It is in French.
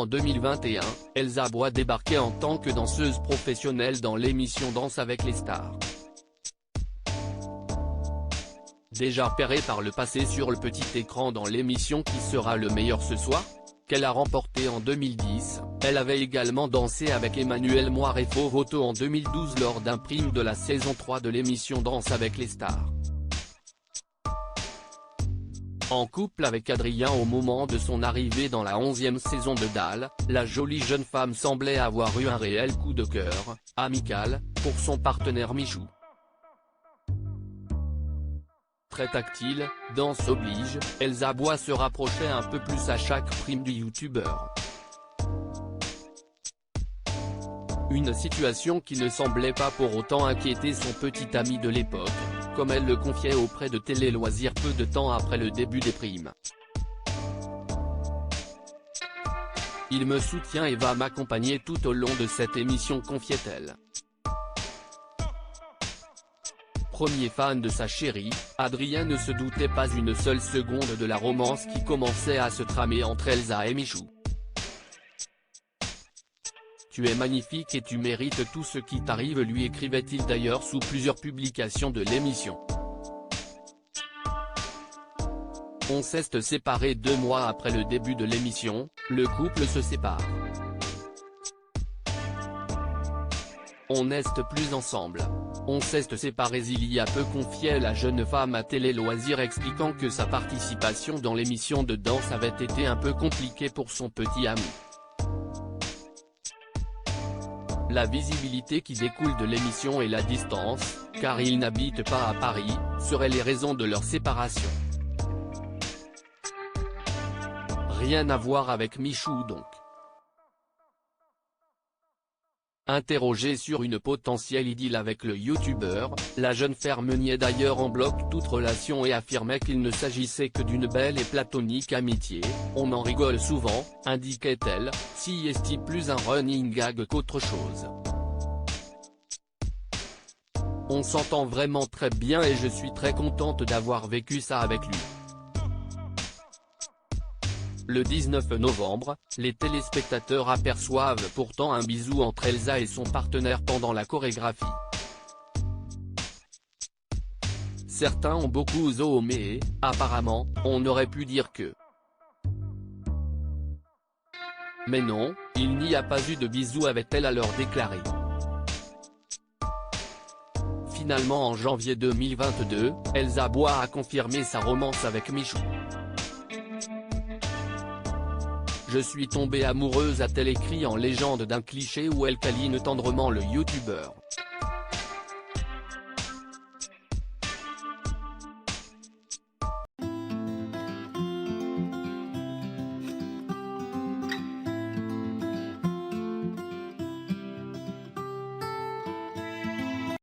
en 2021, Elsa Bois débarquait en tant que danseuse professionnelle dans l'émission Danse avec les stars. Déjà repérée par le passé sur le petit écran dans l'émission Qui sera le meilleur ce soir?, qu'elle a remporté en 2010, elle avait également dansé avec Emmanuel Moire et Faux Voto en 2012 lors d'un prime de la saison 3 de l'émission Danse avec les stars. En couple avec Adrien au moment de son arrivée dans la 11e saison de Dalle, la jolie jeune femme semblait avoir eu un réel coup de cœur, amical, pour son partenaire Michou. Très tactile, danse oblige, Elsa Bois se rapprochait un peu plus à chaque prime du youtubeur. Une situation qui ne semblait pas pour autant inquiéter son petit ami de l'époque, comme elle le confiait auprès de Télé Loisirs peu de temps après le début des primes. Il me soutient et va m'accompagner tout au long de cette émission, confiait-elle. Premier fan de sa chérie, Adrien ne se doutait pas une seule seconde de la romance qui commençait à se tramer entre Elsa et Michou. Tu es magnifique et tu mérites tout ce qui t'arrive, lui écrivait-il d'ailleurs sous plusieurs publications de l'émission. On s'est séparés 2 mois après le début de l'émission, le couple se sépare. On n'est plus ensemble. On s'est séparés il y a peu, confiait la jeune femme à Télé Loisirs, expliquant que sa participation dans l'émission de danse avait été un peu compliquée pour son petit ami. La visibilité qui découle de l'émission et la distance, car ils n'habitent pas à Paris, seraient les raisons de leur séparation. Rien à voir avec Michou donc. Interrogée sur une potentielle idylle avec le youtubeur, la jeune femme niait d'ailleurs en bloc toute relation et affirmait qu'il ne s'agissait que d'une belle et platonique amitié. On en rigole souvent, indiquait-elle, si est-il plus un running gag qu'autre chose. On s'entend vraiment très bien et je suis très contente d'avoir vécu ça avec lui. Le 19 novembre, les téléspectateurs aperçoivent pourtant un bisou entre Elsa et son partenaire pendant la chorégraphie. Certains ont beaucoup zoomé et, apparemment, on aurait pu dire que. Mais non, il n'y a pas eu de bisou, avait-elle alors déclaré. Finalement en janvier 2022, Elsa Bois a confirmé sa romance avec Michou. Je suis tombée amoureuse, a-t-elle écrit en légende d'un cliché où elle câline tendrement le youtubeur.